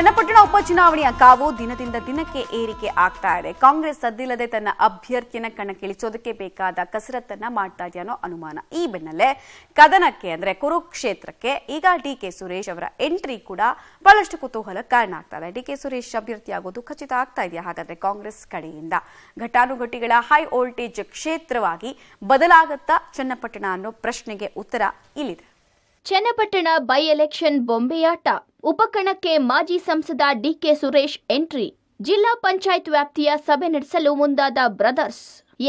ಚನ್ನಪಟ್ಟಣ ಉಪಚುನಾವಣೆಯ ಕಾವು ದಿನದಿಂದ ದಿನಕ್ಕೆ ಏರಿಕೆ ಆಗ್ತಾ ಇದೆ. ಕಾಂಗ್ರೆಸ್ ಸದ್ದಿಲ್ಲದೆ ತನ್ನ ಅಭ್ಯರ್ಥಿಯನ್ನ ಕಣಕ್ಕಿಳಿಸೋದಕ್ಕೆ ಬೇಕಾದ ಕಸರತ್ತನ್ನ ಮಾಡ್ತಾ ಇದೆಯಾ ಅನ್ನೋ ಅನುಮಾನ. ಈ ಬೆನ್ನಲ್ಲೇ ಕದನಕ್ಕೆ ಅಂದ್ರೆ ಕುರುಕ್ಷೇತ್ರಕ್ಕೆ ಈಗ ಡಿಕೆ ಸುರೇಶ್ ಅವರ ಎಂಟ್ರಿ ಕೂಡ ಬಹಳಷ್ಟು ಕುತೂಹಲ ಕಾರಣ ಆಗ್ತಾ ಇದೆ. ಡಿಕೆ ಸುರೇಶ್ ಅಭ್ಯರ್ಥಿಯಾಗೋದು ಖಚಿತ ಆಗ್ತಾ ಇದೆಯಾ? ಹಾಗಾದ್ರೆ ಕಾಂಗ್ರೆಸ್ ಕಡೆಯಿಂದ ಘಟಾನುಘಟಿಗಳ ಹೈ ವೋಲ್ಟೇಜ್ ಕ್ಷೇತ್ರವಾಗಿ ಬದಲಾಗತ್ತಾ ಚನ್ನಪಟ್ಟಣ ಅನ್ನೋ ಪ್ರಶ್ನೆಗೆ ಉತ್ತರ ಇಲ್ಲಿದೆ. ಚನ್ನಪಟ್ಟಣ ಬೈ ಎಲೆಕ್ಷನ್ ಬೊಂಬೆಯಾಟ. ಉಪಕಣಕ್ಕೆ ಮಾಜಿ ಸಂಸದ ಡಿಕೆ ಸುರೇಶ್ ಎಂಟ್ರಿ. ಜಿಲ್ಲಾ ಪಂಚಾಯತ್ ವ್ಯಾಪ್ತಿಯ ಸಭೆ ನಡೆಸಲು ಮುಂದಾದ ಬ್ರದರ್ಸ್.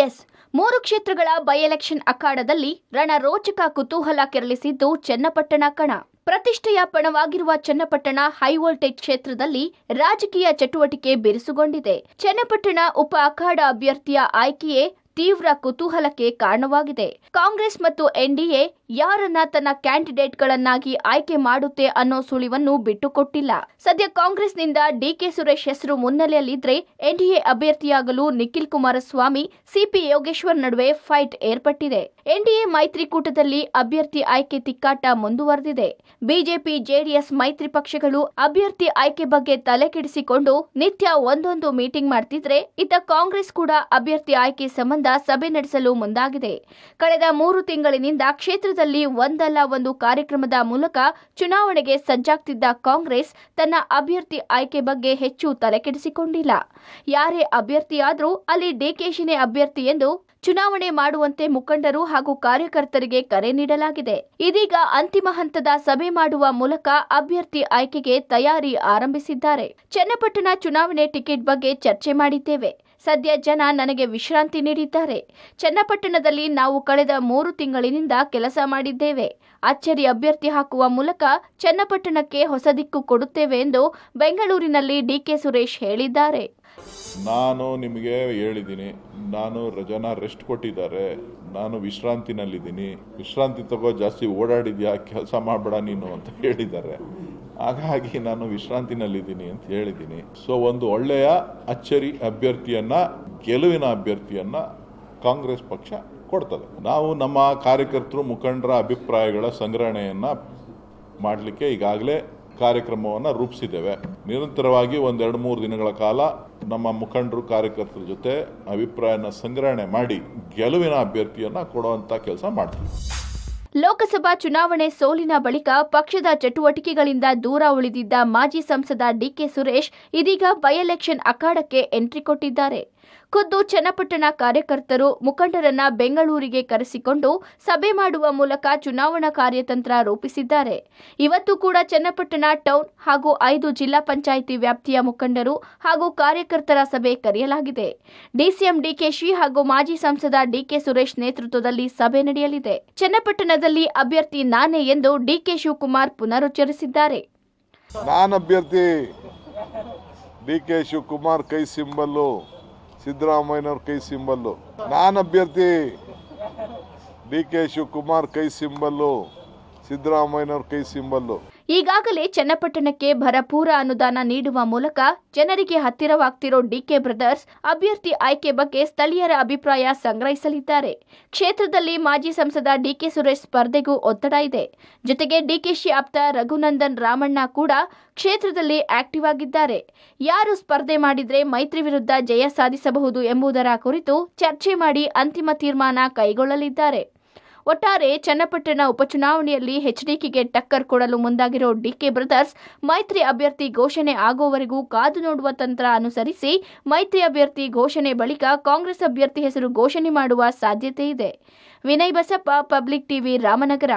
ಎಸ್, 3 ಕ್ಷೇತ್ರಗಳ ಬೈ ಎಲೆಕ್ಷನ್ ಅಖಾಡದಲ್ಲಿ ರಣರೋಚಕ ಕುತೂಹಲ ಕೆರಳಿಸಿದ್ದು ಚನ್ನಪಟ್ಟಣ ಕಣ. ಪ್ರತಿಷ್ಠೆಯ ಪಣವಾಗಿರುವ ಚನ್ನಪಟ್ಟಣ ಹೈ ವೋಲ್ಟೇಜ್ ಕ್ಷೇತ್ರದಲ್ಲಿ ರಾಜಕೀಯ ಚಟುವಟಿಕೆ ಬಿರುಸುಗೊಂಡಿದೆ. ಚನ್ನಪಟ್ಟಣ ಉಪ ಅಖಾಡ ಅಭ್ಯರ್ಥಿಯ ಆಯ್ಕೆಯೇ ತೀವ್ರ ಕುತೂಹಲಕ್ಕೆ ಕಾರಣವಾಗಿದೆ. ಕಾಂಗ್ರೆಸ್ ಮತ್ತು ಎನ್ಡಿಎ ಯಾರನ್ನ ತನ್ನ ಕ್ಯಾಂಡಿಡೇಟ್ಗಳನ್ನಾಗಿ ಆಯ್ಕೆ ಮಾಡುತ್ತೆ ಅನ್ನೋ ಸುಳಿವನ್ನು ಬಿಟ್ಟುಕೊಟ್ಟಿಲ್ಲ. ಸದ್ಯ ಕಾಂಗ್ರೆಸ್ನಿಂದ ಡಿಕೆ ಸುರೇಶ್ ಹೆಸರು ಮುನ್ನೆಲೆಯಲ್ಲಿದ್ರೆ ಎನ್ಡಿಎ ಅಭ್ಯರ್ಥಿಯಾಗಲು ನಿಖಿಲ್ ಕುಮಾರಸ್ವಾಮಿ, ಸಿಪಿ ಯೋಗೇಶ್ವರ್ ನಡುವೆ ಫೈಟ್ ಏರ್ಪಟ್ಟಿದೆ. ಎನ್ಡಿಎ ಮೈತ್ರಿಕೂಟದಲ್ಲಿ ಅಭ್ಯರ್ಥಿ ಆಯ್ಕೆ ತಿಕ್ಕಾಟ ಮುಂದುವರೆದಿದೆ. ಬಿಜೆಪಿ ಜೆಡಿಎಸ್ ಮೈತ್ರಿ ಪಕ್ಷಗಳು ಅಭ್ಯರ್ಥಿ ಆಯ್ಕೆ ಬಗ್ಗೆ ತಲೆಕೆಡಿಸಿಕೊಂಡು ನಿತ್ಯ ಒಂದೊಂದು ಮೀಟಿಂಗ್ ಮಾಡ್ತಿದ್ರೆ, ಇತ್ತ ಕಾಂಗ್ರೆಸ್ ಕೂಡ ಅಭ್ಯರ್ಥಿ ಆಯ್ಕೆ ಸಂಬಂಧ ಸಭೆ ನಡೆಸಲು ಮುಂದಾಗಿದೆ. ಕಳೆದ 3 ತಿಂಗಳಿನಿಂದ ಕ್ಷೇತ್ರದಲ್ಲಿ ಒಂದಲ್ಲ ಒಂದು ಕಾರ್ಯಕ್ರಮದ ಮೂಲಕ ಚುನಾವಣೆಗೆ ಸಜ್ಜಾಗ್ತಿದ್ದ ಕಾಂಗ್ರೆಸ್ ತನ್ನ ಅಭ್ಯರ್ಥಿ ಆಯ್ಕೆ ಬಗ್ಗೆ ಹೆಚ್ಚು ತಲೆಕೆಡಿಸಿಕೊಂಡಿಲ್ಲ. ಯಾರೇ ಅಭ್ಯರ್ಥಿಯಾದರೂ ಅಲ್ಲಿ ಡಿಕೆಶಿನೇ ಅಭ್ಯರ್ಥಿ ಎಂದು ಚುನಾವಣೆ ಮಾಡುವಂತೆ ಮುಖಂಡರು ಹಾಗೂ ಕಾರ್ಯಕರ್ತರಿಗೆ ಕರೆ ನೀಡಲಾಗಿದೆ. ಇದೀಗ ಅಂತಿಮ ಹಂತದ ಸಭೆ ಮಾಡುವ ಮೂಲಕ ಅಭ್ಯರ್ಥಿ ಆಯ್ಕೆಗೆ ತಯಾರಿ ಆರಂಭಿಸಿದ್ದಾರೆ. ಚನ್ನಪಟ್ಟಣ ಚುನಾವಣೆ ಟಿಕೆಟ್ ಬಗ್ಗೆ ಚರ್ಚೆ ಮಾಡಿದ್ದೇವೆ. ಸದ್ಯ ಜನ ನನಗೆ ವಿಶ್ರಾಂತಿ ನೀಡಿದ್ದಾರೆ. ಚನ್ನಪಟ್ಟಣದಲ್ಲಿ ನಾವು ಕಳೆದ 3 ತಿಂಗಳಿನಿಂದ ಕೆಲಸ ಮಾಡಿದ್ದೇವೆ. ಅಚ್ಚರಿ ಅಭ್ಯರ್ಥಿ ಹಾಕುವ ಮೂಲಕ ಚನ್ನಪಟ್ಟಣಕ್ಕೆ ಹೊಸ ದಿಕ್ಕು ಕೊಡುತ್ತೇವೆ ಎಂದು ಬೆಂಗಳೂರಿನಲ್ಲಿ ಡಿಕೆ ಸುರೇಶ್ ಹೇಳಿದ್ದಾರೆ. ನಾನು ನಿಮಗೆ ಹೇಳಿದ್ದೀನಿ, ನಾನು ರಜಾನ ರೆಸ್ಟ್ ಕೊಟ್ಟಿದ್ದಾರೆ, ನಾನು ವಿಶ್ರಾಂತಿನಲ್ಲಿದ್ದೀನಿ, ವಿಶ್ರಾಂತಿ ತಗೋ, ಜಾಸ್ತಿ ಓಡಾಡಿದ್ಯಾ, ಕೆಲಸ ಮಾಡಬೇಡ ನೀನು ಅಂತ ಹೇಳಿದ್ದಾರೆ. ಹಾಗಾಗಿ ನಾನು ವಿಶ್ರಾಂತಿನಲ್ಲಿದ್ದೀನಿ ಅಂತ ಹೇಳಿದ್ದೀನಿ. ಸೊ ಒಂದು ಒಳ್ಳೆಯ ಅಚ್ಚರಿ ಅಭ್ಯರ್ಥಿಯನ್ನ, ಗೆಲುವಿನ ಅಭ್ಯರ್ಥಿಯನ್ನ ಕಾಂಗ್ರೆಸ್ ಪಕ್ಷ ಕೊಡ್ತದೆ. ನಾವು ನಮ್ಮ ಕಾರ್ಯಕರ್ತರು ಮುಖಂಡರ ಅಭಿಪ್ರಾಯಗಳ ಸಂಗ್ರಹಣೆಯನ್ನ ಮಾಡಲಿಕ್ಕೆ ಈಗಾಗಲೇ ಕಾರ್ಯಕ್ರಮವನ್ನು ರೂಪಿಸಿದ್ದೇವೆ. ನಿರಂತರವಾಗಿ 1-2-3 ದಿನಗಳ ಕಾಲ ನಮ್ಮ ಮುಖಂಡರು ಕಾರ್ಯಕರ್ತರ ಜೊತೆ ಅಭಿಪ್ರಾಯನ ಸಂಗ್ರಹಣೆ ಮಾಡಿ ಗೆಲುವಿನ ಅಭ್ಯರ್ಥಿಯನ್ನ ಕೊಡುವಂತ ಕೆಲಸ ಮಾಡ್ತೀವಿ. ಲೋಕಸಭಾ ಚುನಾವಣೆ ಸೋಲಿನ ಬಳಿಕ ಪಕ್ಷದ ಚಟುವಟಿಕೆಗಳಿಂದ ದೂರ ಉಳಿದಿದ್ದ ಮಾಜಿ ಸಂಸದ ಡಿಕೆ ಸುರೇಶ್ ಇದೀಗ ಬೈ ಎಲೆಕ್ಷನ್ ಅಖಾಡಕ್ಕೆ ಎಂಟ್ರಿ ಕೊಟ್ಟಿದ್ದಾರೆ. ಖುದ್ದು ಚನ್ನಪಟ್ಟಣ ಕಾರ್ಯಕರ್ತರು, ಮುಖಂಡರನ್ನ ಬೆಂಗಳೂರಿಗೆ ಕರೆಸಿಕೊಂಡು ಸಭೆ ಮಾಡುವ ಮೂಲಕ ಚುನಾವಣಾ ಕಾರ್ಯತಂತ್ರ ರೂಪಿಸಿದ್ದಾರೆ. ಇವತ್ತು ಕೂಡ ಚನ್ನಪಟ್ಟಣ ಟೌನ್ ಹಾಗೂ 5 ಜಿಲ್ಲಾ ಪಂಚಾಯಿತಿ ವ್ಯಾಪ್ತಿಯ ಮುಖಂಡರು ಹಾಗೂ ಕಾರ್ಯಕರ್ತರ ಸಭೆ ಕರೆಯಲಾಗಿದೆ. ಡಿಸಿಎಂ ಡಿಕೆಶಿ ಹಾಗೂ ಮಾಜಿ ಸಂಸದ ಡಿಕೆ ಸುರೇಶ್ ನೇತೃತ್ವದಲ್ಲಿ ಸಭೆ ನಡೆಯಲಿದೆ. ಚನ್ನಪಟ್ಟಣದಲ್ಲಿ ಅಭ್ಯರ್ಥಿ ನಾನೇ ಎಂದು ಡಿಕೆ ಶಿವಕುಮಾರ್ ಪುನರುಚ್ಚರಿಸಿದ್ದಾರೆ. ನಾನು ಅಭ್ಯರ್ಥಿ ಡಿಕೆ ಶಿವಕುಮಾರ್ ಕೈ ಸಿಂಬಲ್ಲು, ಸಿದ್ದರಾಮಯ್ಯನವ್ರ ಕೈ ಸಿಂಬಲ್ಲು. ನಾನು ಅಭ್ಯರ್ಥಿ ಡಿಕೆ ಶಿವಕುಮಾರ್ ಕೈ ಸಿಂಬಲ್ಲು, ಸಿದ್ದರಾಮಯ್ಯನವ್ರ ಕೈ ಸಿಂಬಲ್ಲು. ಈಗಾಗಲೇ ಚನ್ನಪಟ್ಟಣಕ್ಕೆ ಭರಪೂರ ಅನುದಾನ ನೀಡುವ ಮೂಲಕ ಜನರಿಗೆ ಹತ್ತಿರವಾಗ್ತಿರೋ ಡಿಕೆ ಬ್ರದರ್ಸ್ ಅಭ್ಯರ್ಥಿ ಆಯ್ಕೆ ಬಗ್ಗೆ ಸ್ಥಳೀಯರ ಅಭಿಪ್ರಾಯ ಸಂಗ್ರಹಿಸಲಿದ್ದಾರೆ. ಕ್ಷೇತ್ರದಲ್ಲಿ ಮಾಜಿ ಸಂಸದ ಡಿಕೆ ಸುರೇಶ್ ಸ್ಪರ್ಧೆಗೂ ಒತ್ತಡ ಇದೆ. ಜೊತೆಗೆ ಡಿಕೆಶಿ ಆಪ್ತ ರಘುನಂದನ್ ರಾಮಣ್ಣ ಕೂಡ ಕ್ಷೇತ್ರದಲ್ಲಿ ಆಕ್ಟಿವ್ ಆಗಿದ್ದಾರೆ. ಯಾರು ಸ್ಪರ್ಧೆ ಮಾಡಿದ್ರೆ ಮೈತ್ರಿ ವಿರುದ್ಧ ಜಯ ಸಾಧಿಸಬಹುದು ಎಂಬುದರ ಕುರಿತು ಚರ್ಚೆ ಮಾಡಿ ಅಂತಿಮ ತೀರ್ಮಾನ ಕೈಗೊಳ್ಳಲಿದ್ದಾರೆ. ಒಟ್ಟಾರೆ ಚನ್ನಪಟ್ಟಣ ಉಪಚುನಾವಣೆಯಲ್ಲಿ ಎಚ್ಡಿಕೆಗೆ ಟಕ್ಕರ್ ಕೊಡಲು ಮುಂದಾಗಿರೋ ಡಿಕೆ ಬ್ರದರ್ಸ್ ಮೈತ್ರಿ ಅಭ್ಯರ್ಥಿ ಘೋಷಣೆ ಆಗೋವರೆಗೂ ಕಾದು ನೋಡುವ ತಂತ್ರ ಅನುಸರಿಸಿ ಮೈತ್ರಿ ಅಭ್ಯರ್ಥಿ ಘೋಷಣೆ ಬಳಿಕ ಕಾಂಗ್ರೆಸ್ ಅಭ್ಯರ್ಥಿ ಹೆಸರು ಘೋಷಣೆ ಮಾಡುವ ಸಾಧ್ಯತೆ ಇದೆ. Vinay Basappa, public TV, Ramanagara.